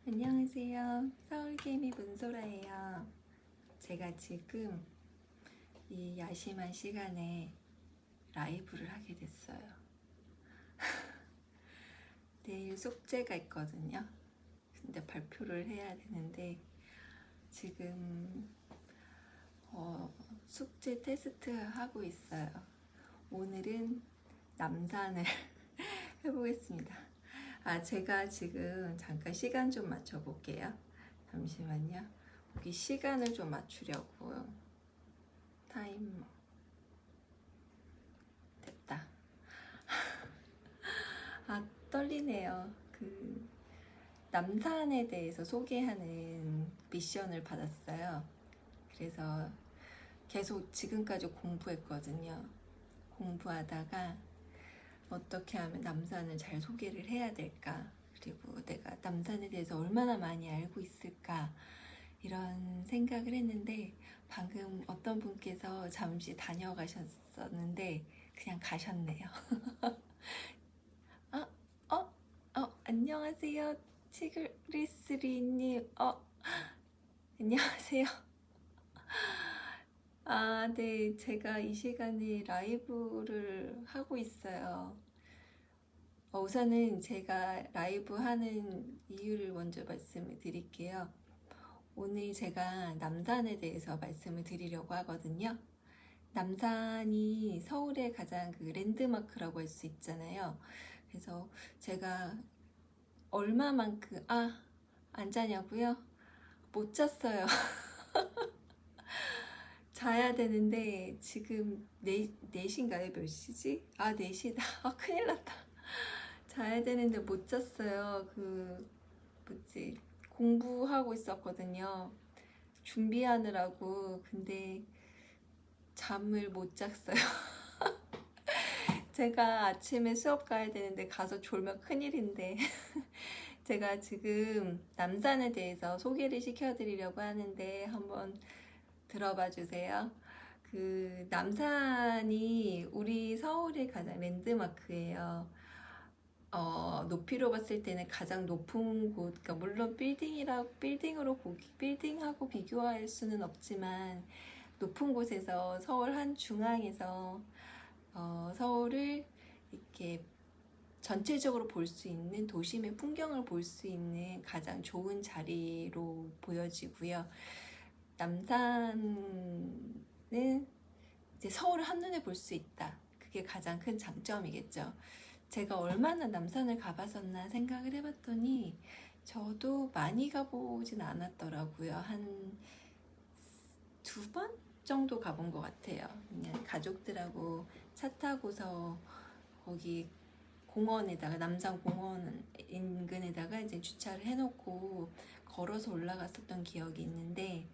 안녕하세요. 서울개미 문소라예요. 제가 지금 이 야심한 시간에 라이브를 하게 됐어요. 내일 숙제가 있거든요. 근데 발표를 해야 되는데 지금 숙제 테스트 하고 있어요. 오늘은 남산을 해보겠습니다. 제가 지금 잠깐 시간 좀 맞춰볼게요. 잠시만요. 여기 시간을 좀 맞추려고요. 타이머. 됐다. 떨리네요. 남산에 대해서 소개하는 미션을 받았어요. 그래서 계속 지금까지 공부했거든요. 공부하다가 어떻게 하면 남산을 잘 소개를 해야 될까, 그리고 내가 남산에 대해서 얼마나 많이 알고 있을까, 이런 생각을 했는데 방금 어떤 분께서 잠시 다녀가셨었는데 그냥 가셨네요. 안녕하세요. 치그리스리님. 안녕하세요. 네. 제가 이 시간에 라이브를 하고 있어요. 우선은 제가 라이브 하는 이유를 먼저 말씀을 드릴게요. 오늘 제가 남산에 대해서 말씀을 드리려고 하거든요. 남산이 서울의 가장 랜드마크라고 할 수 있잖아요. 그래서 제가 얼마만큼 안 자냐고요? 못 잤어요. 자야 되는데 지금 4시인가요? 몇 시지? 4시다. 큰일 났다. 자야 되는데 못 잤어요. 공부하고 있었거든요. 준비하느라고. 근데 잠을 못 잤어요. 제가 아침에 수업 가야 되는데 가서 졸면 큰일인데 제가 지금 남산에 대해서 소개를 시켜드리려고 하는데 한번 들어봐 주세요. 남산이 우리 서울의 가장 랜드마크예요. 높이로 봤을 때는 가장 높은 곳, 그러니까 물론 빌딩하고 비교할 수는 없지만 높은 곳에서 서울 한 중앙에서 서울을 이렇게 전체적으로 볼 수 있는, 도심의 풍경을 볼 수 있는 가장 좋은 자리로 보여지고요. 남산은 이제 서울을 한눈에 볼 수 있다. 그게 가장 큰 장점이겠죠. 제가 얼마나 남산을 가봤었나 생각을 해봤더니 저도 많이 가보진 않았더라고요. 한 2번 정도 가본 것 같아요. 그냥 가족들하고 차 타고서 거기 공원에다가, 남산공원 인근에다가 이제 주차를 해놓고 걸어서 올라갔었던 기억이 있는데,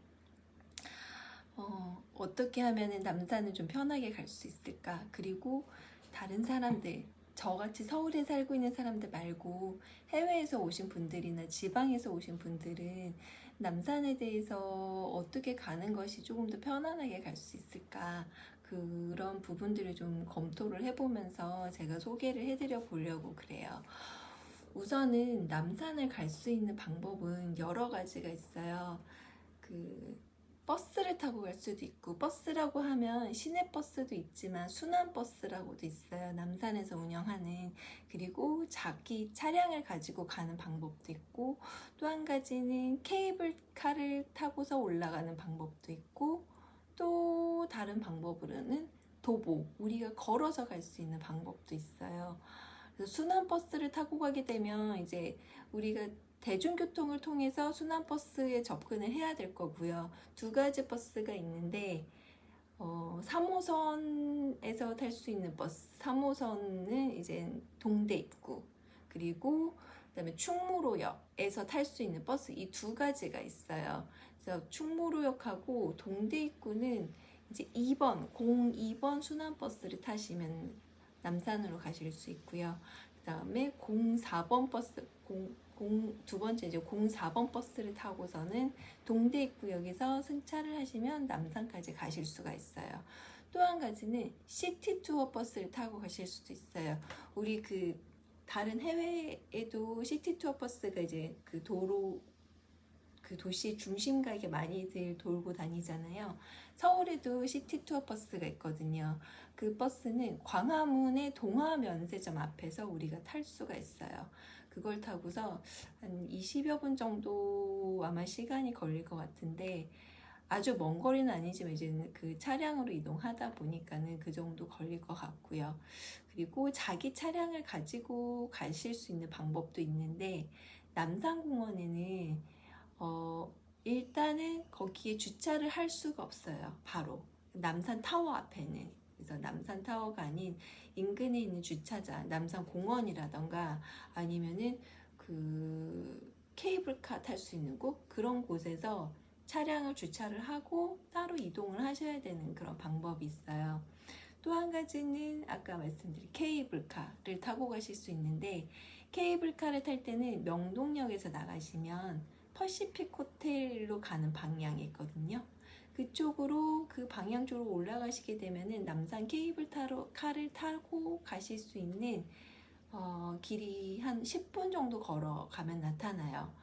어떻게 하면 남산을 좀 편하게 갈 수 있을까? 그리고 다른 사람들, 저같이 서울에 살고 있는 사람들 말고 해외에서 오신 분들이나 지방에서 오신 분들은 남산에 대해서 어떻게 가는 것이 조금 더 편안하게 갈 수 있을까? 그런 부분들을 좀 검토를 해보면서 제가 소개를 해드려 보려고 그래요. 우선은 남산을 갈 수 있는 방법은 여러 가지가 있어요. 버스를 타고 갈 수도 있고, 버스라고 하면 시내버스도 있지만 순환버스라고도 있어요. 남산에서 운영하는. 그리고 자기 차량을 가지고 가는 방법도 있고, 또 한 가지는 케이블카를 타고서 올라가는 방법도 있고, 또 다른 방법으로는 우리가 걸어서 갈 수 있는 방법도 있어요. 그래서 순환버스를 타고 가게 되면 이제 우리가 대중교통을 통해서 순환버스에 접근을 해야 될 거고요. 2가지 버스가 있는데 3호선에서 탈 수 있는 버스, 3호선은 이제 동대 입구, 그리고 그다음에 충무로역에서 탈 수 있는 버스, 이 2가지가 있어요. 그래서 충무로역하고 동대 입구는 이제 02번 순환버스를 타시면 남산으로 가실 수 있고요. 그 다음에 04번 버스, 두 번째 이제 04번 버스를 타고서는 동대 입구역에서 승차를 하시면 남산까지 가실 수가 있어요. 또 한 가지는 시티 투어 버스를 타고 가실 수도 있어요. 우리 다른 해외에도 시티 투어 버스가 이제 그 도시 중심가 이게 많이들 돌고 다니잖아요. 서울에도 시티 투어 버스가 있거든요. 그 버스는 광화문의 동화면세점 앞에서 우리가 탈 수가 있어요. 그걸 타고서 한 20여 분 정도 아마 시간이 걸릴 것 같은데, 아주 먼 거리는 아니지만 이제는 그 차량으로 이동하다 보니까는 그 정도 걸릴 것 같고요. 그리고 자기 차량을 가지고 가실 수 있는 방법도 있는데, 남산공원에는 일단은 거기에 주차를 할 수가 없어요. 바로 남산타워 앞에는. 그래서 남산타워가 아닌 인근에 있는 주차장, 남산공원이라던가 아니면은 그 케이블카 탈 수 있는 곳, 그런 곳에서 차량을 주차를 하고 따로 이동을 하셔야 되는 그런 방법이 있어요. 또 한 가지는 아까 말씀드린 케이블카를 타고 가실 수 있는데, 케이블카를 탈 때는 명동역에서 나가시면 퍼시픽 호텔로 가는 방향이 있거든요. 그쪽으로 그 방향 쪽으로 올라가시게 되면은 남산 케이블카를 타고 가실 수 있는 길이 한 10분 정도 걸어가면 나타나요.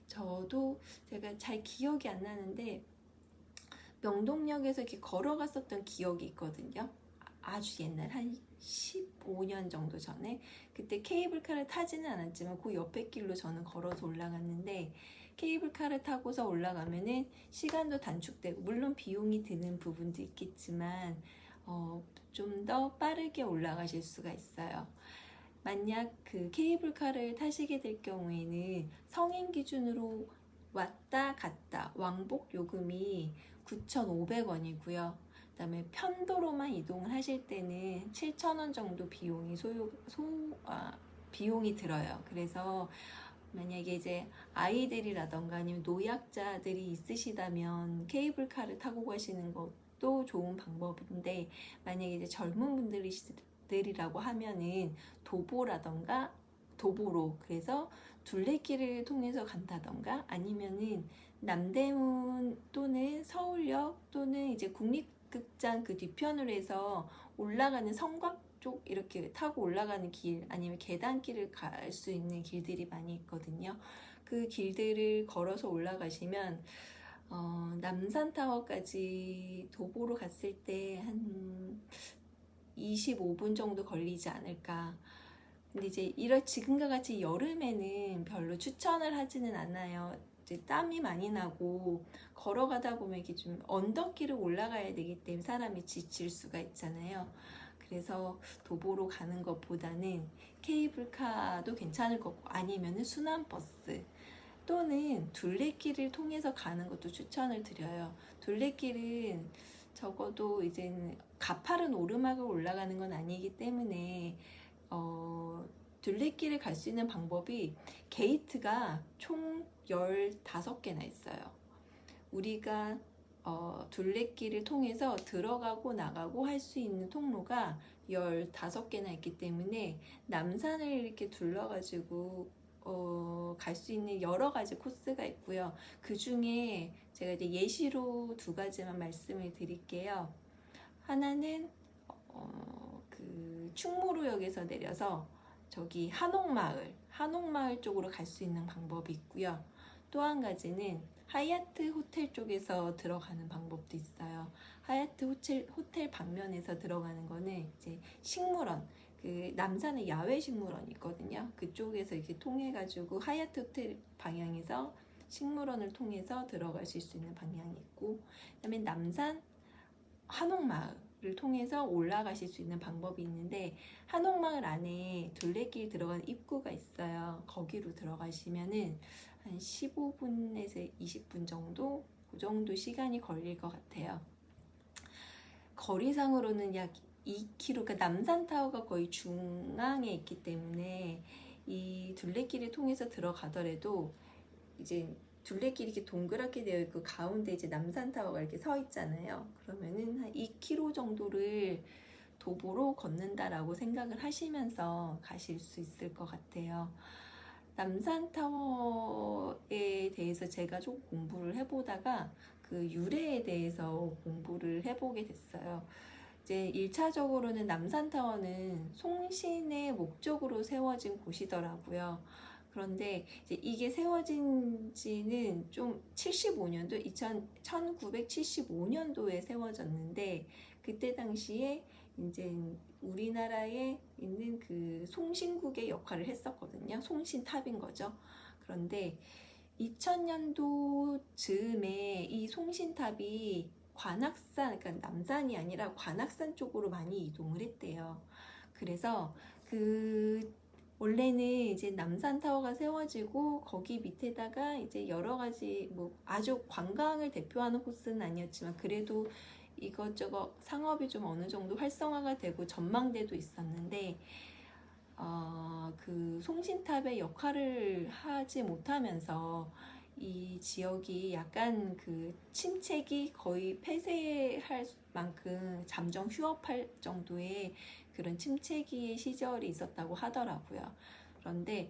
저도 제가 잘 기억이 안 나는데 명동역에서 이렇게 걸어갔었던 기억이 있거든요. 아주 옛날 한 15년 정도 전에. 그때 케이블카를 타지는 않았지만 그 옆에 길로 저는 걸어서 올라갔는데, 케이블카를 타고서 올라가면은 시간도 단축되고 물론 비용이 드는 부분도 있겠지만 좀 더 빠르게 올라가실 수가 있어요. 만약 그 케이블카를 타시게 될 경우에는 성인 기준으로 왔다 갔다 왕복 요금이 9,500원이고요. 그다음에 편도로만 이동을 하실 때는 7,000원 정도 비용이 들어요. 그래서 만약에 이제 아이들이라던가 아니면 노약자들이 있으시다면 케이블카를 타고 가시는 것도 좋은 방법인데, 만약에 이제 젊은 분들이라고 하면은 도보로, 그래서 둘레길을 통해서 간다던가 아니면은 남대문 또는 서울역 또는 이제 국립극장 그 뒤편으로 해서 올라가는 성곽 쪽 이렇게 타고 올라가는 길, 아니면 계단길을 갈 수 있는 길들이 많이 있거든요. 그 길들을 걸어서 올라가시면 남산타워까지 도보로 갔을 때 한 25분 정도 걸리지 않을까. 근데 이제 지금과 같이 여름에는 별로 추천을 하지는 않아요. 이제 땀이 많이 나고 걸어가다 보면 이게 좀 언덕길을 올라가야 되기 때문에 사람이 지칠 수가 있잖아요. 그래서 도보로 가는 것보다는 케이블카도 괜찮을 거고, 아니면은 순환버스 또는 둘레길을 통해서 가는 것도 추천을 드려요. 둘레길은 적어도 이제는 가파른 오르막을 올라가는 건 아니기 때문에 둘레길을 갈 수 있는 방법이, 게이트가 총 15개나 있어요. 우리가 둘레길을 통해서 들어가고 나가고 할 수 있는 통로가 15개나 있기 때문에 남산을 이렇게 둘러가지고 갈 수 있는 여러 가지 코스가 있고요. 그 중에 제가 이제 예시로 2가지만 말씀을 드릴게요. 하나는 그 충무로역에서 내려서 저기 한옥마을 쪽으로 갈 수 있는 방법이 있고요. 또 한 가지는 하얏트 호텔 쪽에서 들어가는 방법도 있어요. 하얏트 호텔 방면에서 들어가는 거는 이제 식물원, 그 남산에 야외 식물원이 있거든요. 그쪽에서 이렇게 통해 가지고 하얏트 호텔 방향에서 식물원을 통해서 들어가실 수 있는 방향이 있고, 그다음에 남산 한옥마을을 통해서 올라가실 수 있는 방법이 있는데, 한옥마을 안에 둘레길 들어가는 입구가 있어요. 거기로 들어가시면은 한 15분에서 20분 정도, 그 정도 시간이 걸릴 것 같아요. 거리상으로는 약 2km, 그러니까 남산타워가 거의 중앙에 있기 때문에 이 둘레길을 통해서 들어가더라도 이제 둘레길이 이렇게 동그랗게 되어 있고 가운데 이제 남산타워가 이렇게 서 있잖아요. 그러면은 한 2km 정도를 도보로 걷는다라고 생각을 하시면서 가실 수 있을 것 같아요. 남산타워에 대해서 제가 좀 공부를 해보다가 그 유래에 대해서 공부를 해보게 됐어요. 이제 1차적으로는 남산타워는 송신의 목적으로 세워진 곳이더라고요. 그런데 이제 이게 세워진 지는 좀 75년도, 1975년도에 세워졌는데, 그때 당시에 이제 우리나라에 있는 그 송신국의 역할을 했었거든요. 송신탑인 거죠. 그런데 2000년도 즈음에 이 송신탑이 관악산, 그러니까 남산이 아니라 관악산 쪽으로 많이 이동을 했대요. 그래서 원래는 이제 남산타워가 세워지고 거기 밑에다가 이제 여러 가지 뭐 아주 관광을 대표하는 코스는 아니었지만 그래도 이것저것 상업이 좀 어느 정도 활성화가 되고 전망대도 있었는데 그 송신탑의 역할을 하지 못하면서 이 지역이 약간 그 침체기 거의 폐쇄할 만큼 잠정 휴업할 정도의 그런 침체기의 시절이 있었다고 하더라고요. 그런데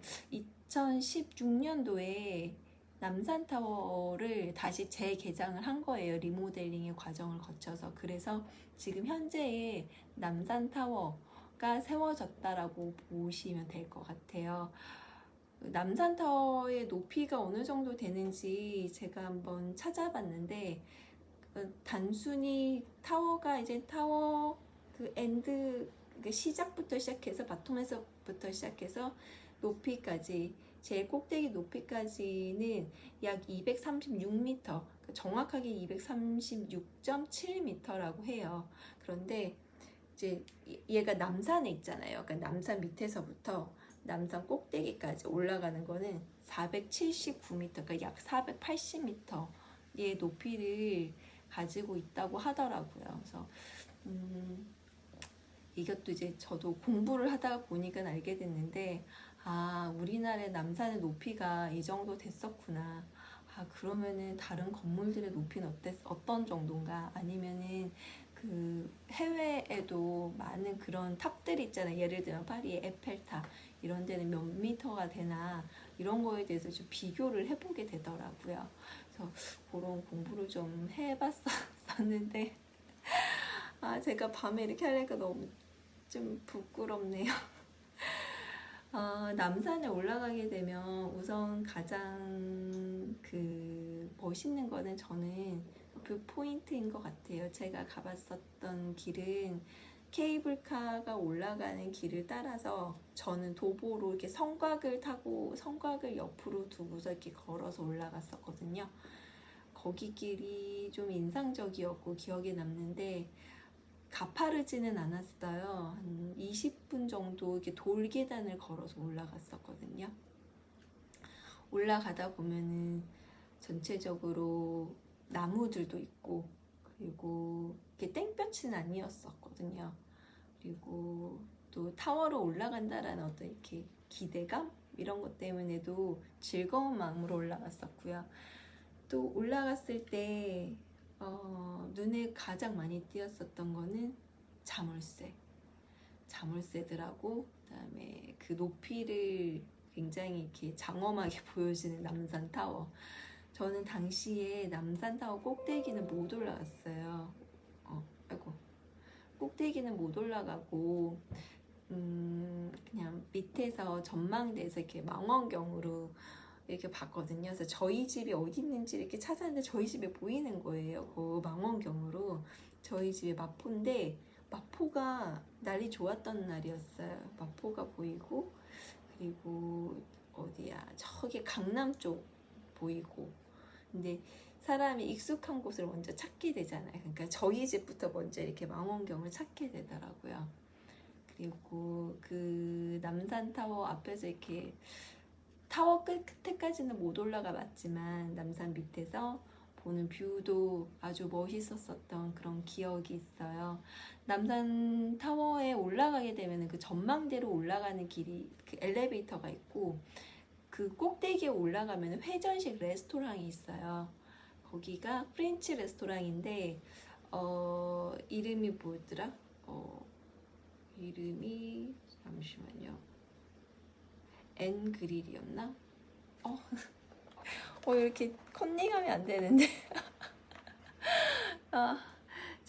2016년도에 남산타워를 다시 재개장을 한 거예요. 리모델링의 과정을 거쳐서. 그래서 지금 현재의 남산타워가 세워졌다라고 보시면 될 것 같아요. 남산타워의 높이가 어느 정도 되는지 제가 한번 찾아봤는데, 단순히 타워가 이제 타워 그 엔드 시작부터 시작해서 바텀에서부터 시작해서 높이까지 제일 꼭대기 높이까지는 약 236m, 정확하게 236.7m라고 해요. 그런데 이제 얘가 남산에 있잖아요. 그러니까 남산 밑에서부터 남산 꼭대기까지 올라가는 거는 479m, 그러니까 약 480m의 높이를 가지고 있다고 하더라고요. 그래서 이것도 이제 저도 공부를 하다가 보니까 알게 됐는데, 우리나라의 남산의 높이가 이 정도 됐었구나. 그러면은 다른 건물들의 높이는 어떤 정도인가? 아니면은 그 해외에도 많은 그런 탑들이 있잖아요. 예를 들면 파리의 에펠탑 이런 데는 몇 미터가 되나, 이런 거에 대해서 좀 비교를 해보게 되더라고요. 그래서 그런 공부를 좀 해봤었는데 제가 밤에 이렇게 하려니까 너무 좀 부끄럽네요. 남산에 올라가게 되면 우선 가장 그 멋있는 거는 저는 뷰 포인트인 것 같아요. 제가 가봤었던 길은 케이블카가 올라가는 길을 따라서 저는 도보로 이렇게 성곽을 타고 성곽을 옆으로 두고서 이렇게 걸어서 올라갔었거든요. 거기 길이 좀 인상적이었고 기억에 남는데 가파르지는 않았어요. 한 20분 정도 이렇게 돌계단을 걸어서 올라갔었거든요. 올라가다 보면은 전체적으로 나무들도 있고, 그리고 이렇게 땡볕은 아니었었거든요. 그리고 또 타워로 올라간다라는 어떤 이렇게 기대감? 이런 것 때문에도 즐거운 마음으로 올라갔었고요. 또 올라갔을 때 눈에 가장 많이 띄었었던 거는 자물쇠들하고, 그다음에 그 높이를 굉장히 이렇게 장엄하게 보여지는 남산타워. 저는 당시에 남산타워 꼭대기는 못 올라갔어요. 꼭대기는 못 올라가고 그냥 밑에서 전망대에서 이렇게 망원경으로 이렇게 봤거든요. 그래서 저희 집이 어디 있는지 이렇게 찾았는데 저희 집에 보이는 거예요. 그 망원경으로. 저희 집이 마포인데 마포가 날이 좋았던 날이었어요. 마포가 보이고, 그리고 어디야, 저기 강남 쪽 보이고. 근데 사람이 익숙한 곳을 먼저 찾게 되잖아요. 그러니까 저희 집부터 먼저 이렇게 망원경을 찾게 되더라고요. 그리고 그 남산타워 앞에서 이렇게 타워 끝에까지는 못 올라가 봤지만 남산 밑에서 보는 뷰도 아주 멋있었던 그런 기억이 있어요. 남산 타워에 올라가게 되면 그 전망대로 올라가는 길이 그 엘리베이터가 있고, 그 꼭대기에 올라가면 회전식 레스토랑이 있어요. 거기가 프렌치 레스토랑인데 이름이 뭐였더라? 이름이 잠시만요. 엔 그릴이었나? 이렇게 컨닝하면 안 되는데.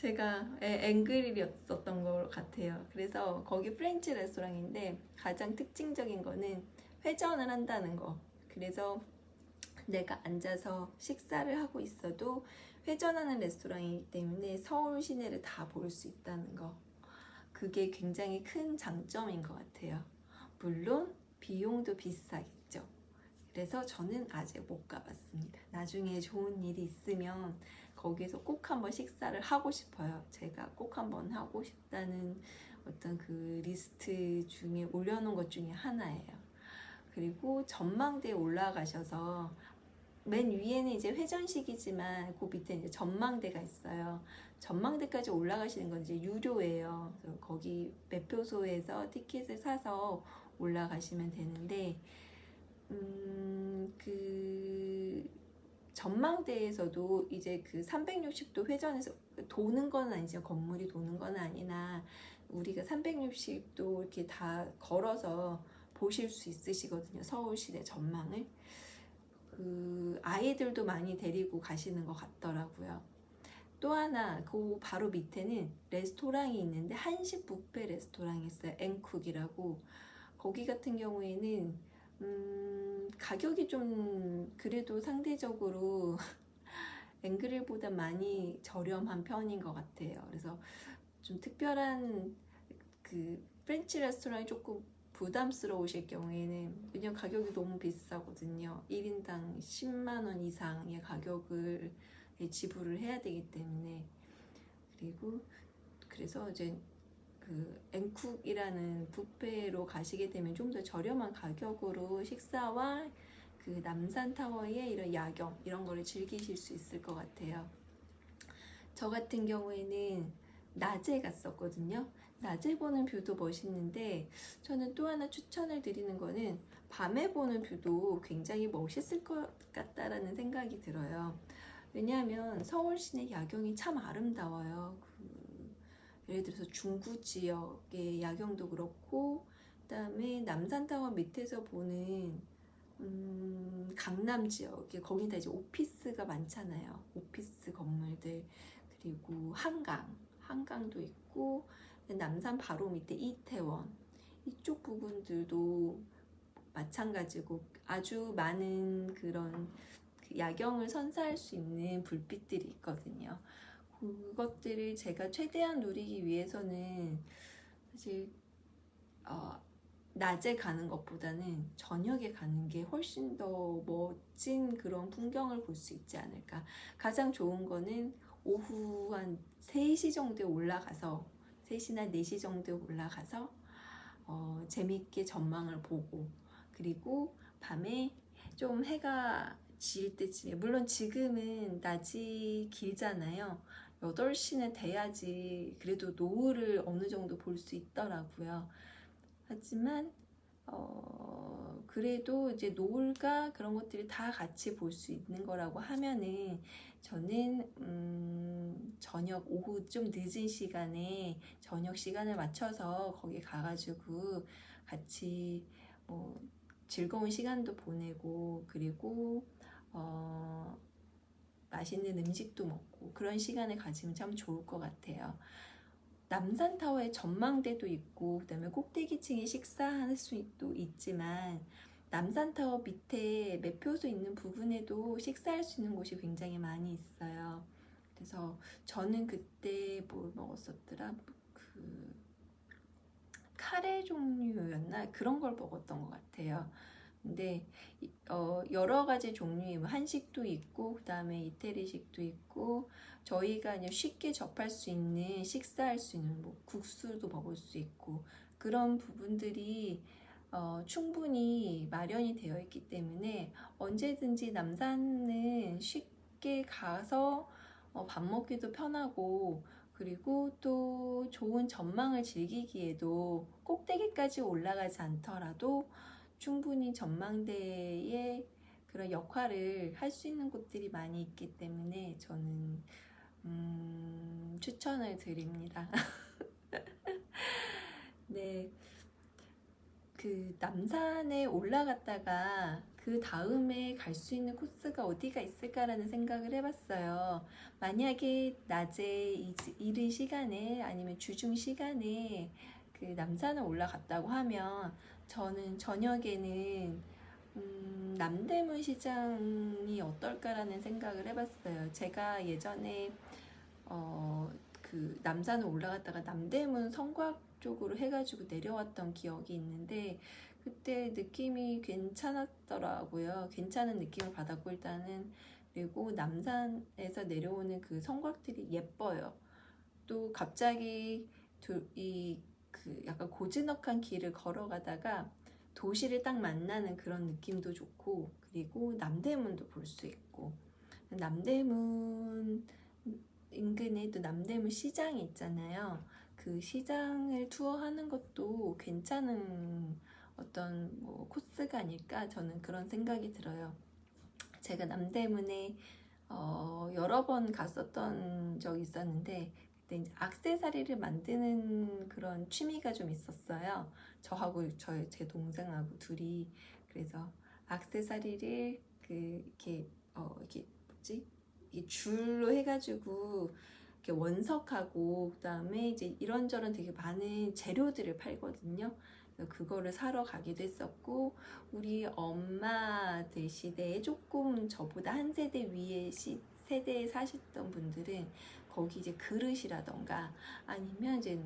제가 앵글이었었던 것 같아요. 그래서 거기 프렌치 레스토랑인데 가장 특징적인 거는 회전을 한다는 거. 그래서 내가 앉아서 식사를 하고 있어도 회전하는 레스토랑이기 때문에 서울 시내를 다 볼 수 있다는 거. 그게 굉장히 큰 장점인 것 같아요. 물론 비용도 비싸겠죠. 그래서 저는 아직 못 가봤습니다. 나중에 좋은 일이 있으면 거기서 꼭 한번 식사를 하고 싶어요. 제가 꼭 한번 하고 싶다는 어떤 그 리스트 중에 올려놓은 것 중에 하나예요. 그리고 전망대에 올라가셔서 맨 위에는 이제 회전식이지만 그 밑에 이제 전망대가 있어요. 전망대까지 올라가시는 건 이제 유료예요. 그래서 거기 매표소에서 티켓을 사서 올라가시면 되는데, 그 전망대에서도 이제 그 360도 회전해서 도는 건 아니죠. 건물이 도는 건 아니나 우리가 360도 이렇게 다 걸어서 보실 수 있으시거든요. 서울시내 전망을. 그 아이들도 많이 데리고 가시는 것 같더라고요. 또 하나 그 바로 밑에는 레스토랑이 있는데 한식 뷔페 레스토랑이 있어요. 앵쿡이라고. 거기 같은 경우에는 가격이 좀 그래도 상대적으로 앵그릴보다 많이 저렴한 편인 것 같아요. 그래서 좀 특별한 그 프렌치 레스토랑이 조금 부담스러우실 경우에는, 왜냐면 가격이 너무 비싸거든요. 1인당 10만 원 이상의 가격을 지불을 해야 되기 때문에. 그리고 그래서 이제 그 앵쿡이라는 뷔페로 가시게 되면 좀 더 저렴한 가격으로 식사와 그 남산타워의 이런 야경 이런 거를 즐기실 수 있을 것 같아요. 저 같은 경우에는 낮에 갔었거든요. 낮에 보는 뷰도 멋있는데 저는 또 하나 추천을 드리는 거는 밤에 보는 뷰도 굉장히 멋있을 것 같다라는 생각이 들어요. 왜냐하면 서울 시내 야경이 참 아름다워요. 예를 들어서 중구 지역의 야경도 그렇고, 그다음에 남산타워 밑에서 보는 강남 지역에 거기다 이제 오피스가 많잖아요. 오피스 건물들. 그리고 한강도 있고, 남산 바로 밑에 이태원 이쪽 부분들도 마찬가지고 아주 많은 그런 야경을 선사할 수 있는 불빛들이 있거든요. 그것들을 제가 최대한 누리기 위해서는 사실 낮에 가는 것보다는 저녁에 가는 게 훨씬 더 멋진 그런 풍경을 볼 수 있지 않을까. 가장 좋은 거는 오후 한 3시 정도에 올라가서 3시나 4시 정도에 올라가서 재밌게 전망을 보고, 그리고 밤에 좀 해가 질 때쯤에, 물론 지금은 낮이 길잖아요. 8시는 돼야지 그래도 노을을 어느 정도 볼 수 있더라고요. 하지만 그래도 이제 노을과 그런 것들이 다 같이 볼 수 있는 거라고 하면은 저는 저녁 오후 좀 늦은 시간에 저녁 시간을 맞춰서 거기 가가지고 같이 뭐 즐거운 시간도 보내고, 그리고 맛있는 음식도 먹고 그런 시간을 가지면 참 좋을 것 같아요. 남산타워에 전망대도 있고, 그다음에 꼭대기층에 식사할 수도 있지만 남산타워 밑에 매표소 있는 부분에도 식사할 수 있는 곳이 굉장히 많이 있어요. 그래서 저는 그때 뭘 먹었었더라? 그 카레 종류였나? 그런 걸 먹었던 것 같아요. 근데 여러 가지 종류의 한식도 있고, 그 다음에 이태리식도 있고, 저희가 그냥 쉽게 접할 수 있는, 식사할 수 있는 뭐 국수도 먹을 수 있고, 그런 부분들이 충분히 마련이 되어 있기 때문에 언제든지 남산은 쉽게 가서 밥 먹기도 편하고, 그리고 또 좋은 전망을 즐기기에도 꼭대기까지 올라가지 않더라도 충분히 전망대의 그런 역할을 할 수 있는 곳들이 많이 있기 때문에 저는 추천을 드립니다. 네, 그 남산에 올라갔다가 그 그 다음에 갈 수 있는 코스가 어디가 있을까라는 생각을 해봤어요. 만약에 낮에 이른 시간에 아니면 주중 시간에 그 남산을 올라갔다고 하면 저는 저녁에는 남대문 시장이 어떨까라는 생각을 해봤어요. 제가 예전에 그 남산을 올라갔다가 남대문 성곽 쪽으로 해가지고 내려왔던 기억이 있는데 그때 느낌이 괜찮았더라고요. 괜찮은 느낌을 받았고 일단은 그리고 남산에서 내려오는 그 성곽들이 예뻐요. 또 갑자기 그 약간 고즈넉한 길을 걸어가다가 도시를 딱 만나는 그런 느낌도 좋고 그리고 남대문도 볼 수 있고 남대문 인근에 또 남대문 시장이 있잖아요. 그 시장을 투어하는 것도 괜찮은 어떤 뭐 코스가 아닐까 저는 그런 생각이 들어요. 제가 남대문에 여러 번 갔었던 적이 있었는데 그때 이제 액세서리를 만드는 그런 취미가 좀 있었어요. 저하고 제 동생하고 둘이 그래서 액세서리를 이렇게 뭐지? 이게 줄로 해가지고 이렇게 원석하고 그다음에 이제 이런저런 되게 많은 재료들을 팔거든요. 그거를 사러 가기도 했었고 우리 엄마들 시대에 조금 저보다 한 세대 위에 세대에 사셨던 분들은 거기 이제 그릇이라던가 아니면 이제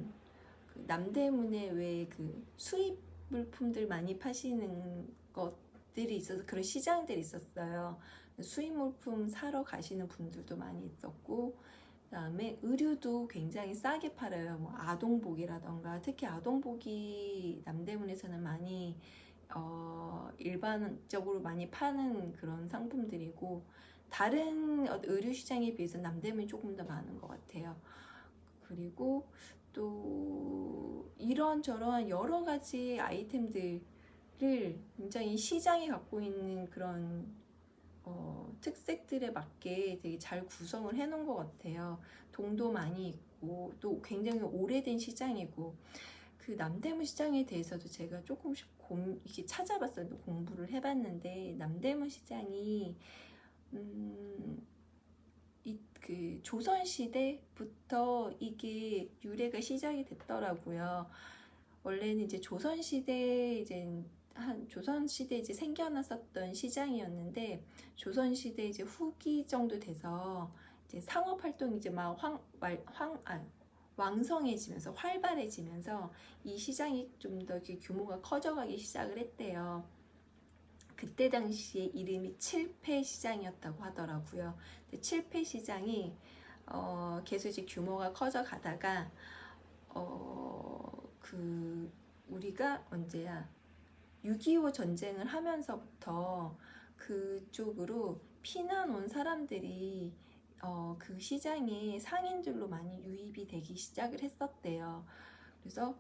그 남대문에 왜 그 수입 물품들 많이 파시는 것들이 있어서 그런 시장들이 있었어요. 수입 물품 사러 가시는 분들도 많이 있었고 그다음에 의류도 굉장히 싸게 팔아요. 뭐 아동복이라던가 특히 아동복이 남대문에서는 많이 일반적으로 많이 파는 그런 상품들이고 다른 의류 시장에 비해서 남대문이 조금 더 많은 것 같아요. 그리고 또 이런저런 여러 가지 아이템들을 굉장히 시장이 갖고 있는 그런 특색들에 맞게 되게 잘 구성을 해놓은 것 같아요. 동도 많이 있고 또 굉장히 오래된 시장이고 그 남대문 시장에 대해서도 제가 조금씩 이렇게 찾아봤어요. 공부를 해봤는데 남대문 시장이 그 조선시대부터 이게 유래가 시작이 됐더라고요. 원래는 이제 조선시대 이제 생겨났었던 시장이었는데 조선시대 이제 후기 정도 돼서 이제 상업 활동이 이제 막 왕성해지면서 활발해지면서 이 시장이 좀 더 규모가 커져가기 시작을 했대요. 그때 당시에 이름이 칠패시장이었다고 하더라고요. 칠패시장이 계속 이제 규모가 커져가다가 우리가 언제야 6.25 전쟁을 하면서부터 그쪽으로 피난 온 사람들이 그 시장에 상인들로 많이 유입이 되기 시작을 했었대요. 그래서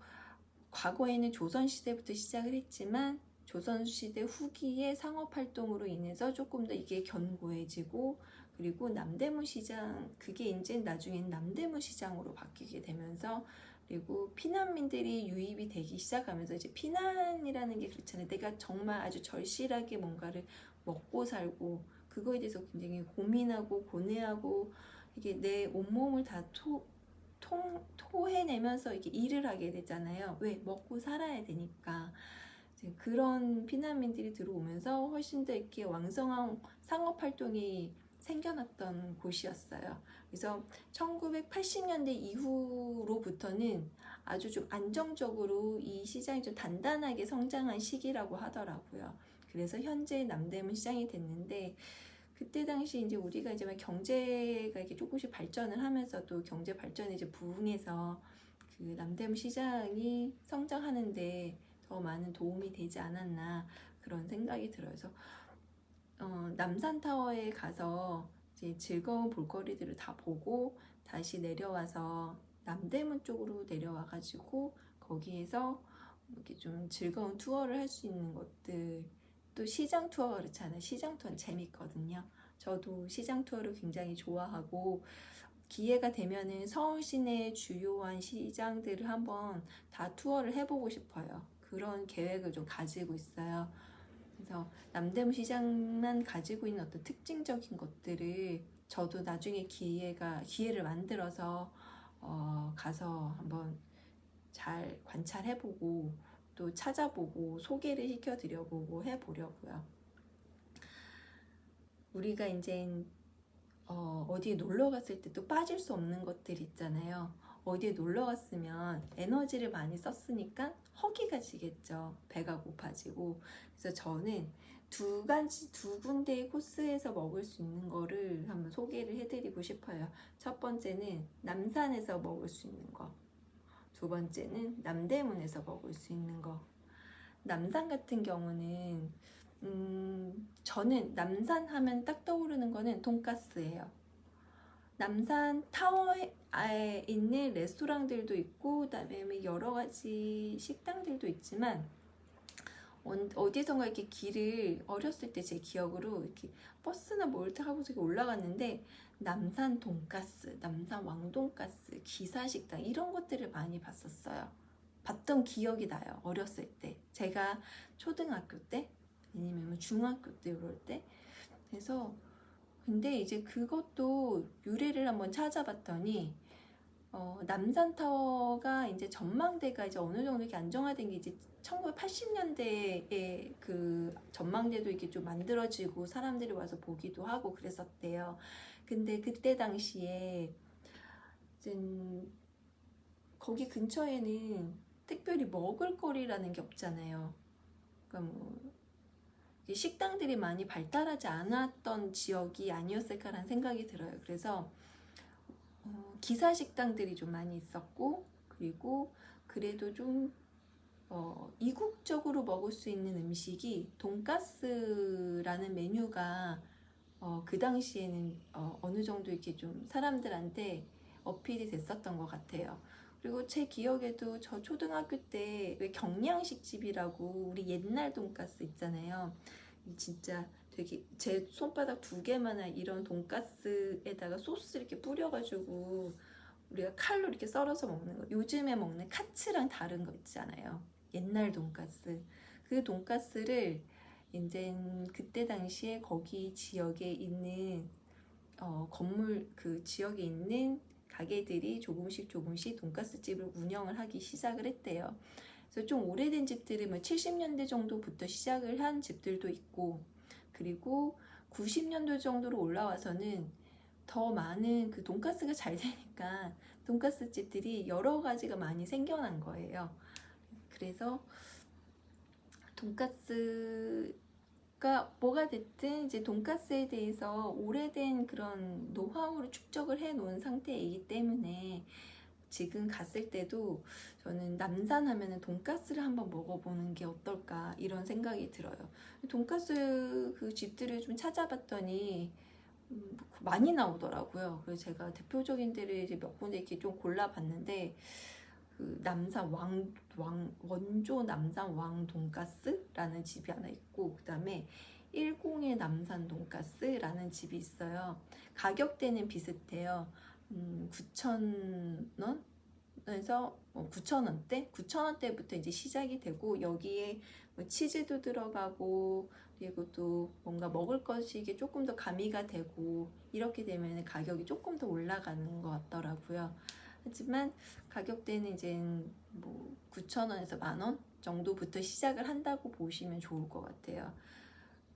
과거에는 조선시대부터 시작을 했지만 조선시대 후기의 상업활동으로 인해서 조금 더 이게 견고해지고 그리고 남대문 시장 그게 이제 나중엔 남대문 시장으로 바뀌게 되면서 그리고 피난민들이 유입이 되기 시작하면서 이제 피난이라는 게 그렇잖아요. 내가 정말 아주 절실하게 뭔가를 먹고 살고 그거에 대해서 굉장히 고민하고 고뇌하고 이게 내 온몸을 다 토해내면서 이렇게 일을 하게 되잖아요. 왜? 먹고 살아야 되니까. 그런 피난민들이 들어오면서 훨씬 더 이렇게 왕성한 상업활동이 생겨났던 곳이었어요. 그래서 1980년대 이후로부터는 아주 좀 안정적으로 이 시장이 좀 단단하게 성장한 시기라고 하더라고요. 그래서 현재 남대문 시장이 됐는데 그때 당시 이제 우리가 이제 경제가 이렇게 조금씩 발전을 하면서도 경제 발전에 이제 부응해서 그 남대문 시장이 성장하는데 더 많은 도움이 되지 않았나 그런 생각이 들어요. 그래서 남산타워에 가서 이제 즐거운 볼거리들을 다 보고 다시 내려와서 남대문 쪽으로 내려와가지고 거기에서 이렇게 좀 즐거운 투어를 할 수 있는 것들 또 시장 투어가 그렇잖아요. 시장 투어는 재밌거든요. 저도 시장 투어를 굉장히 좋아하고 기회가 되면은 서울 시내 주요한 시장들을 한번 다 투어를 해보고 싶어요. 그런 계획을 좀 가지고 있어요. 그래서 남대문 시장만 가지고 있는 어떤 특징적인 것들을 저도 나중에 기회를 만들어서 가서 한번 잘 관찰해보고 또 찾아보고 소개를 시켜드려보고 해보려고요. 우리가 이제 어디에 놀러 갔을 때 또 빠질 수 없는 것들 있잖아요. 어디에 놀러 갔으면 에너지를 많이 썼으니까 허기가 지겠죠. 배가 고파지고. 그래서 저는 두 군데의 코스에서 먹을 수 있는 거를 한번 소개를 해드리고 싶어요. 첫 번째는 남산에서 먹을 수 있는 거. 두 번째는 남대문에서 먹을 수 있는 거. 남산 같은 경우는 저는 남산 하면 딱 떠오르는 거는 돈가스예요. 남산 타워에 있는 레스토랑들도 있고 그다음에 여러 가지 식당들도 있지만 어디선가 이렇게 길을 어렸을 때 제 기억으로 이렇게 버스나 뭘 타고 올라갔는데 남산 돈가스, 남산 왕돈가스, 기사식당 이런 것들을 많이 봤었어요. 봤던 기억이 나요. 어렸을 때 제가 초등학교 때 아니면 중학교 때 이럴 때. 그래서 근데 이제 그것도 유래를 한번 찾아봤더니 남산타워가 이제 전망대가 이제 어느 정도 이렇게 안정화된 게 이제 1980년대에 그 전망대도 이렇게 좀 만들어지고 사람들이 와서 보기도 하고 그랬었대요. 근데 그때 당시에 이제 거기 근처에는 특별히 먹을거리라는 게 없잖아요. 그러니까 뭐 식당들이 많이 발달하지 않았던 지역이 아니었을까라는 생각이 들어요. 그래서 기사식당들이 좀 많이 있었고 그리고 그래도 좀 이국적으로 먹을 수 있는 음식이 돈가스라는 메뉴가 그 당시에는 어느 정도 이렇게 좀 사람들한테 어필이 됐었던 것 같아요. 그리고 제 기억에도 저 초등학교 때 왜 경양식 집이라고 우리 옛날 돈가스 있잖아요. 진짜 되게 제 손바닥 2개만한 이런 돈가스에다가 소스 이렇게 뿌려가지고 우리가 칼로 이렇게 썰어서 먹는 거. 요즘에 먹는 카츠랑 다른 거 있잖아요. 옛날 돈가스. 그 돈가스를 이제 그때 당시에 거기 지역에 있는 건물 그 지역에 있는 가게들이 조금씩 돈가스 집을 운영을 하기 시작을 했대요. 그래서 좀 오래된 집들은 뭐 70년대 정도부터 시작을 한 집들도 있고 그리고 90년도 정도로 올라와서는 더 많은 그 돈가스가 잘 되니까 돈가스 집들이 여러 가지가 많이 생겨난 거예요. 그래서 돈가스가 뭐가 됐든 이제 돈가스에 대해서 오래된 그런 노하우를 축적을 해 놓은 상태이기 때문에 지금 갔을 때도 저는 남산 하면은 돈가스를 한번 먹어보는 게 어떨까 이런 생각이 들어요. 돈가스 그 집들을 좀 찾아봤더니 많이 나오더라고요. 그래서 제가 대표적인 데를 이제 몇 군데 이렇게 좀 골라봤는데 그 남산 원조 남산 왕 돈가스라는 집이 하나 있고 그 다음에 101 남산 돈가스라는 집이 있어요. 가격대는 비슷해요. 9,000원? 에서 9,000원대? 9,000원대부터 이제 시작이 되고 여기에 뭐 치즈도 들어가고 그리고 또 뭔가 먹을 것이 이게 조금 더 가미가 되고 이렇게 되면 가격이 조금 더 올라가는 것 같더라고요. 하지만 가격대는 이제 뭐 9,000원에서 10,000원 정도부터 시작을 한다고 보시면 좋을 것 같아요.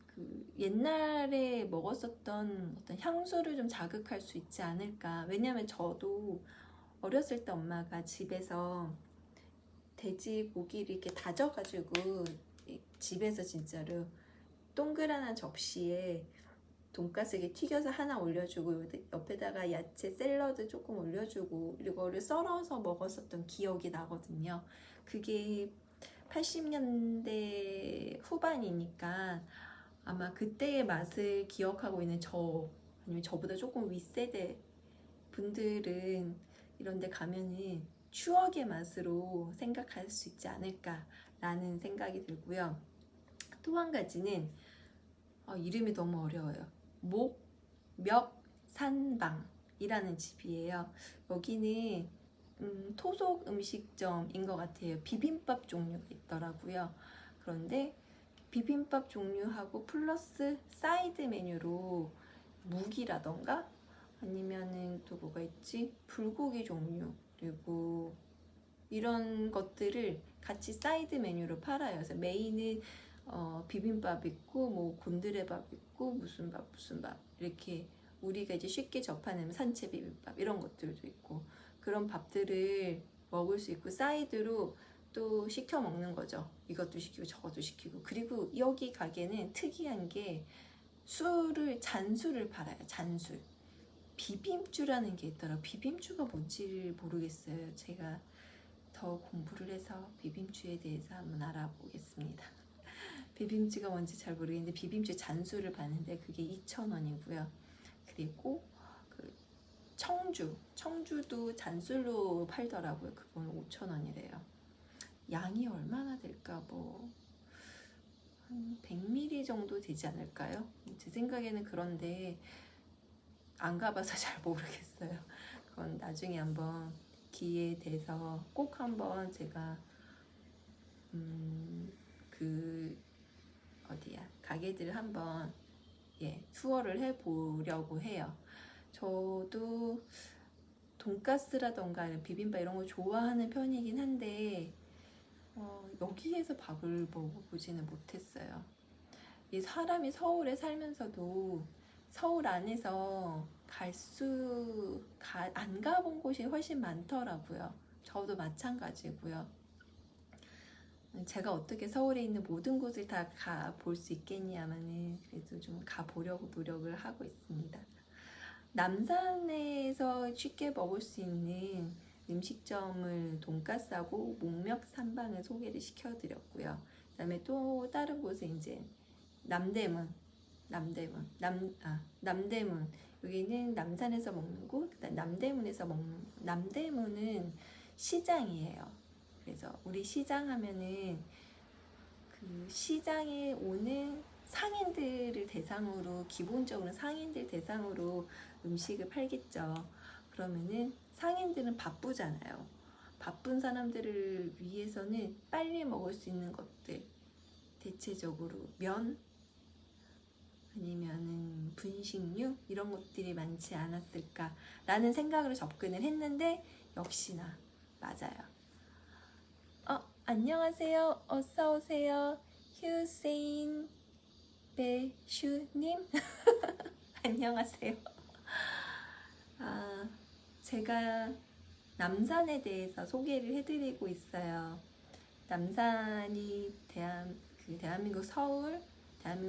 그 옛날에 먹었었던 어떤 향수를 좀 자극할 수 있지 않을까. 왜냐면 저도 어렸을 때 엄마가 집에서 돼지고기를 이렇게 다져가지고 집에서 진짜로 동그란 접시에 돈가스에 튀겨서 하나 올려주고 옆에다가 야채 샐러드 조금 올려주고 이거를 썰어서 먹었었던 기억이 나거든요. 그게 80년대 후반이니까 아마 그때의 맛을 기억하고 있는 저 아니면 저보다 조금 윗세대 분들은 이런 데 가면은 추억의 맛으로 생각할 수 있지 않을까라는 생각이 들고요. 또 한 가지는 이름이 너무 어려워요. 목멱산방이라는 집이에요. 여기는 토속 음식점인 것 같아요. 비빔밥 종류가 있더라고요. 그런데 비빔밥 종류하고 플러스 사이드 메뉴로 묵이라던가 아니면은 또 뭐가 있지? 불고기 종류 그리고 이런 것들을 같이 사이드 메뉴로 팔아요. 그래서 메인은 비빔밥 있고 뭐 곤드레밥 있고 무슨 밥 이렇게 우리가 이제 쉽게 접하는 산채 비빔밥 이런 것들도 있고 그런 밥들을 먹을 수 있고 사이드로 또 시켜 먹는 거죠. 이것도 시키고 저것도 시키고. 그리고 여기 가게는 특이한 게 잔술을 팔아요. 잔술. 비빔주라는 게 있더라고요. 비빔주가 뭔지를 모르겠어요. 제가 더 공부를 해서 비빔주에 대해서 한번 알아보겠습니다. 비빔주가 뭔지 잘 모르겠는데 비빔주 잔술을 파는데 그게 2,000원이고요. 그리고 그 청주도 잔술로 팔더라고요. 그건 5,000원이래요. 양이 얼마나 될까? 뭐 한 100ml 정도 되지 않을까요? 제 생각에는 그런데 안 가봐서 잘 모르겠어요. 그건 나중에 한번 기회에 대해서 꼭 한번 제가 그 어디야 가게들 한번 투어를 해보려고 해요. 저도 돈가스라던가 비빔밥 이런 거 좋아하는 편이긴 한데 여기에서 밥을 먹어보지는 못했어요. 이 사람이 서울에 살면서도 서울 안에서 안 가본 곳이 훨씬 많더라고요. 저도 마찬가지고요. 제가 어떻게 서울에 있는 모든 곳을 다 가볼 수 있겠냐면은 그래도 좀 가보려고 노력을 하고 있습니다. 남산에서 쉽게 먹을 수 있는 음식점을 돈가스하고 목멱삼방을 소개를 시켜드렸고요. 그다음에 또 다른 곳은 이제 남대문 여기는 남산에서 먹는 곳, 그다음 남대문에서 먹는 남대문은 시장이에요. 그래서 우리 시장 하면은 그 시장에 오는 상인들을 대상으로 기본적으로 상인들 대상으로 음식을 팔겠죠. 그러면은 상인들은 바쁘잖아요. 바쁜 사람들을 위해서는 빨리 먹을 수 있는 것들 대체적으로 면 아니면은 분식류 이런 것들이 많지 않았을까라는 생각으로 접근을 했는데 역시나 맞아요. 안녕하세요. 어서 오세요. 휴세인 배슈님 안녕하세요. 제가 남산에 대해서 소개를 해드리고 있어요. 남산이 대한민국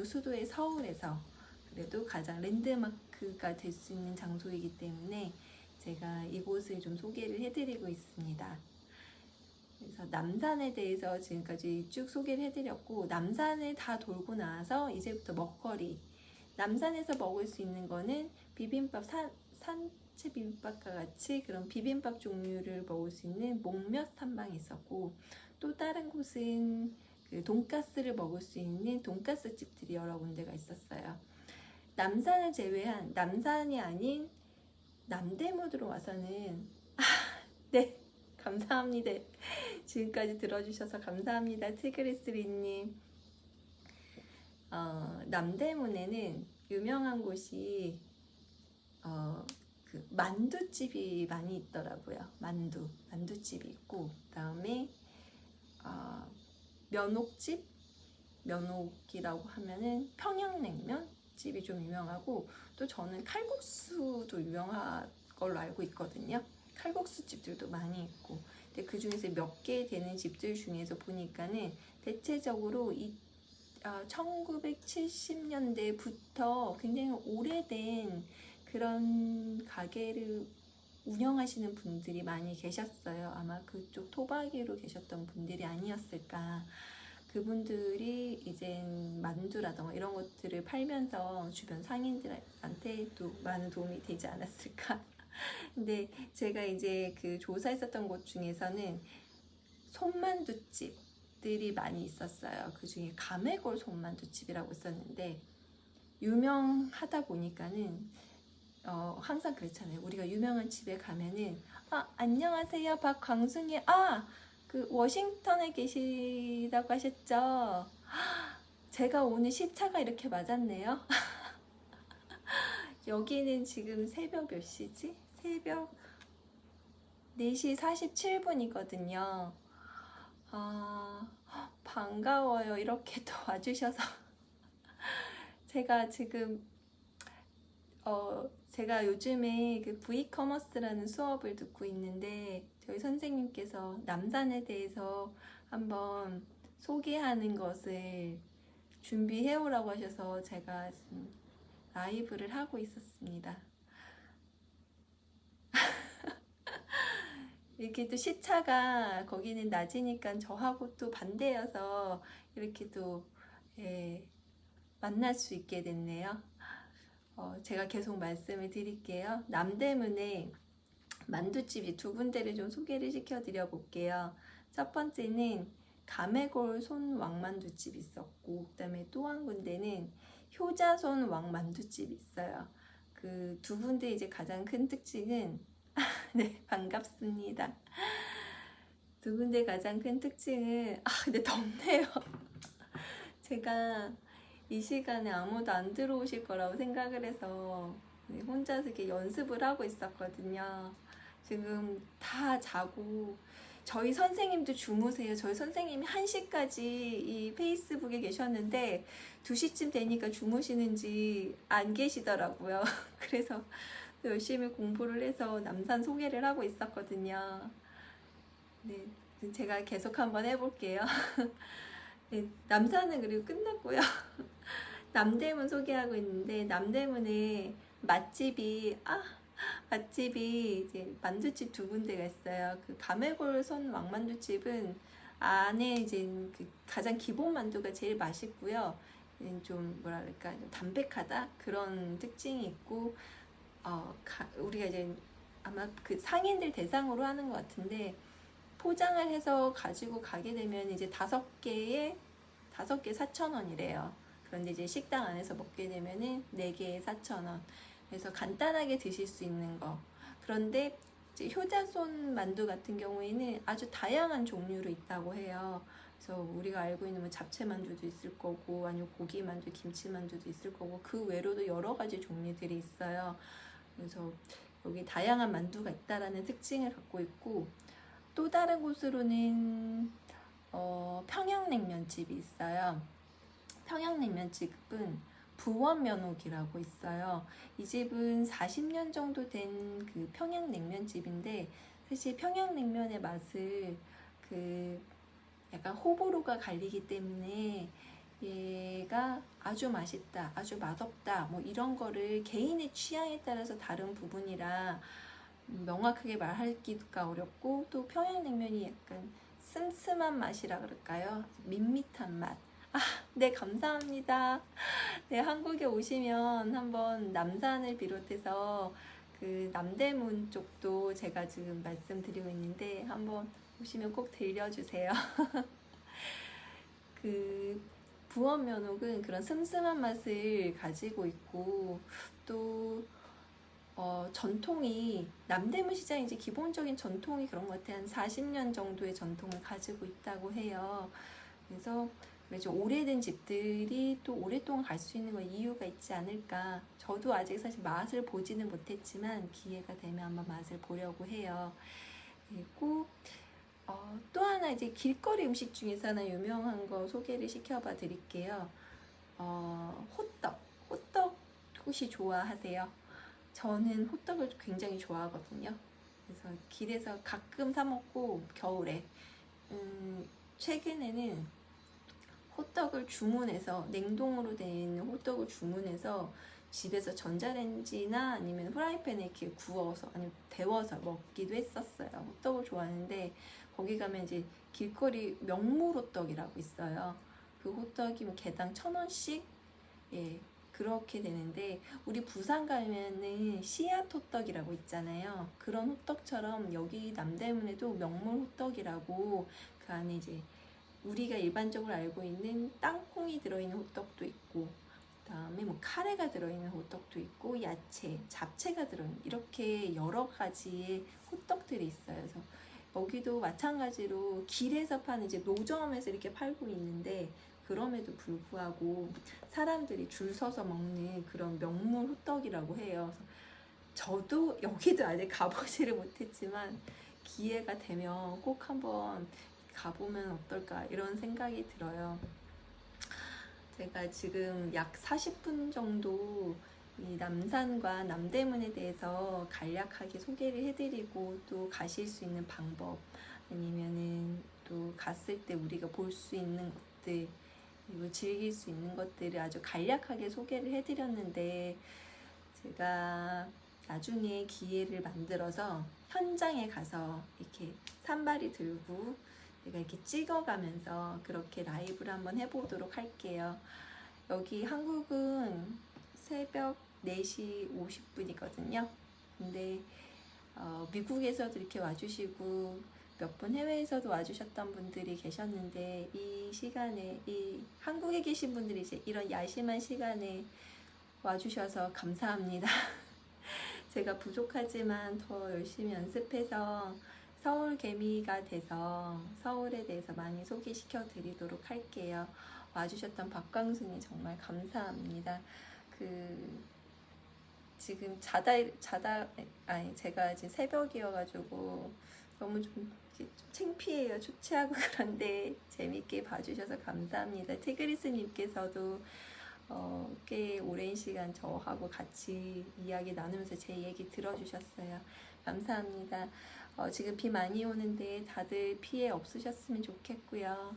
수도의 서울에서 그래도 가장 랜드마크가 될 수 있는 장소이기 때문에 제가 이곳을 좀 소개를 해드리고 있습니다. 그래서 남산에 대해서 지금까지 쭉 소개를 해드렸고 남산을 다 돌고 나서 이제부터 먹거리 남산에서 먹을 수 있는 거는 비빔밥 산채 비빔밥과 같이 그런 비빔밥 종류를 먹을 수 있는 목몇 탐방이 있었고 또 다른 곳은 그 돈가스를 먹을 수 있는 돈가스 집들이 여러 군데가 있었어요. 남산을 제외한 남산이 아닌 남대문으로 와서는 네 감사합니다. 지금까지 들어주셔서 감사합니다. 티그리스리님. 남대문에는 유명한 곳이 그 만두집이 많이 있더라고요. 만두집이 있고 그다음에 면옥이라고 하면은 평양냉면 집이 좀 유명하고 또 저는 칼국수도 유명한 걸로 알고 있거든요. 칼국수 집들도 많이 있고 근데 그 중에서 몇 개 되는 집들 중에서 보니까는 대체적으로 1970년대부터 굉장히 오래된 그런 가게를 운영하시는 분들이 많이 계셨어요. 아마 그쪽 토박이로 계셨던 분들이 아니었을까. 그분들이 이제 만두라던가 이런 것들을 팔면서 주변 상인들한테 또 많은 도움이 되지 않았을까. 근데 제가 이제 그 조사했었던 곳 중에서는 손만두집들이 많이 있었어요. 그 중에 감회골 손만두집이라고 있었는데 유명하다 보니까는 항상 그렇잖아요. 우리가 유명한 집에 가면은 안녕하세요 박광순이 그 워싱턴에 계시다고 하셨죠? 제가 오늘 시차가 이렇게 맞았네요. 여기는 지금 새벽 몇 시지? 새벽 4시 47분이거든요. 반가워요. 이렇게 또 와주셔서. 제가 지금 제가 요즘에 그 V커머스라는 수업을 듣고 있는데 저희 선생님께서 남산에 대해서 한번 소개하는 것을 준비해 오라고 하셔서 제가 지금 라이브를 하고 있었습니다. 이렇게 또 시차가 거기는 낮이니까 저하고 또 반대여서 이렇게 또 만날 수 있게 됐네요. 제가 계속 말씀을 드릴게요. 남대문에 만두집이 두 군데를 좀 소개를 시켜드려 볼게요. 첫 번째는 가메골 손 왕만두집 있었고, 그 다음에 또 한 군데는 효자손 왕만두집 있어요. 그 두 군데 이제 가장 큰 특징은 네, 반갑습니다. 두 군데 가장 큰 특징은 근데 덥네요. 제가 이 시간에 아무도 안 들어오실 거라고 생각을 해서 혼자서 이렇게 연습을 하고 있었거든요. 지금 다 자고 저희 선생님도 주무세요. 저희 선생님이 1시까지 이 페이스북에 계셨는데 2시쯤 되니까 주무시는지 안 계시더라고요. 그래서 열심히 공부를 해서 남산 소개를 하고 있었거든요. 네, 제가 계속 한번 해볼게요. 네, 남산은 그리고 끝났고요. 남대문 소개하고 있는데 남대문에 맛집이 이제 만두집 두 군데가 있어요. 그 가메골 손 왕만두집은 안에 이제 그 가장 기본 만두가 제일 맛있고요. 좀 뭐랄까 좀 담백하다 그런 특징이 있고 우리가 이제 아마 그 상인들 대상으로 하는 것 같은데 포장을 해서 가지고 가게 되면 이제 5개 4,000원이래요. 그런데 이제 식당 안에서 먹게 되면은 4개에 4,000원. 그래서 간단하게 드실 수 있는 거. 그런데 이제 효자손 만두 같은 경우에는 아주 다양한 종류로 있다고 해요. 그래서 우리가 알고 있는 뭐 잡채 만두도 있을 거고, 아니면 고기 만두, 김치 만두도 있을 거고, 그 외로도 여러 가지 종류들이 있어요. 그래서 여기 다양한 만두가 있다라는 특징을 갖고 있고, 또 다른 곳으로는 평양냉면집이 있어요. 평양냉면집은 부원면옥이라고 있어요. 이 집은 40년 정도 된 그 평양냉면집인데 사실 평양냉면의 맛을 그 약간 호불호가 갈리기 때문에 얘가 아주 맛있다, 아주 맛없다, 뭐 이런 거를 개인의 취향에 따라서 다른 부분이라 명확하게 말하기가 어렵고, 또 평양냉면이 약간 슴슴한 맛이라 그럴까요? 밋밋한 맛. 네, 감사합니다. 네, 한국에 오시면 한번 남산을 비롯해서 그 남대문 쪽도 제가 지금 말씀드리고 있는데 한번 오시면 꼭 들려주세요. 그 부원면옥은 그런 슴슴한 맛을 가지고 있고, 또 전통이 남대문 시장이 이제 기본적인 전통이 그런 것 같아요. 한 40년 정도의 전통을 가지고 있다고 해요. 그래서 오래된 집들이 또 오랫동안 갈 수 있는 건 이유가 있지 않을까. 저도 아직 사실 맛을 보지는 못했지만 기회가 되면 한번 맛을 보려고 해요. 그리고 또 하나 이제 길거리 음식 중에서 하나 유명한 거 소개를 시켜봐 드릴게요. 호떡 혹시 좋아하세요? 저는 호떡을 굉장히 좋아하거든요. 그래서 길에서 가끔 사 먹고 겨울에 최근에는 호떡을 주문해서 냉동으로 된 있는 호떡을 주문해서 집에서 전자레인지나 아니면 프라이팬에 이렇게 구워서 아니면 데워서 먹기도 했었어요. 호떡을 좋아하는데 거기 가면 이제 길거리 명물 호떡이라고 있어요. 그 호떡이 뭐 개당 1,000원씩 그렇게 되는데, 우리 부산 가면은 씨앗 호떡이라고 있잖아요. 그런 호떡처럼 여기 남대문에도 명물 호떡이라고 그 안에 이제 우리가 일반적으로 알고 있는 땅콩이 들어있는 호떡도 있고, 그 다음에 뭐 카레가 들어있는 호떡도 있고, 야채, 잡채가 들어있는 이렇게 여러 가지의 호떡들이 있어요. 그래서 여기도 마찬가지로 길에서 파는 이제 노점에서 이렇게 팔고 있는데 그럼에도 불구하고 사람들이 줄 서서 먹는 그런 명물 호떡이라고 해요. 그래서 저도 여기도 아직 가보지를 못했지만 기회가 되면 꼭 한번 가보면 어떨까 이런 생각이 들어요. 제가 지금 약 40분 정도 이 남산과 남대문에 대해서 간략하게 소개를 해드리고 또 가실 수 있는 방법 아니면은 또 갔을 때 우리가 볼 수 있는 것들 그리고 즐길 수 있는 것들을 아주 간략하게 소개를 해드렸는데 제가 나중에 기회를 만들어서 현장에 가서 이렇게 산발이 들고 제가 이렇게 찍어가면서 그렇게 라이브를 한번 해보도록 할게요. 여기 한국은 새벽 4시 50분이거든요. 근데 미국에서도 이렇게 와주시고 몇 분 해외에서도 와주셨던 분들이 계셨는데 이 시간에 이 한국에 계신 분들이 이제 이런 야심한 시간에 와주셔서 감사합니다. 제가 부족하지만 더 열심히 연습해서 서울 개미가 돼서 서울에 대해서 많이 소개시켜 드리도록 할게요. 와주셨던 박광순이 정말 감사합니다. 지금 아니 제가 지금 새벽이어가지고 너무 좀 창피해요. 초췌하고 그런데 재밌게 봐주셔서 감사합니다. 티그리스님께서도 꽤 오랜 시간 저하고 같이 이야기 나누면서 제 얘기 들어주셨어요. 감사합니다. 지금 비 많이 오는데 다들 피해 없으셨으면 좋겠고요.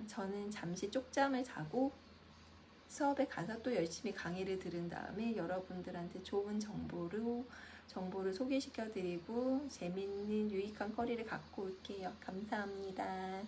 저는 잠시 쪽잠을 자고 수업에 가서 또 열심히 강의를 들은 다음에 여러분들한테 좋은 정보를 소개시켜 드리고 재밌는 유익한 거리를 갖고 올게요. 감사합니다.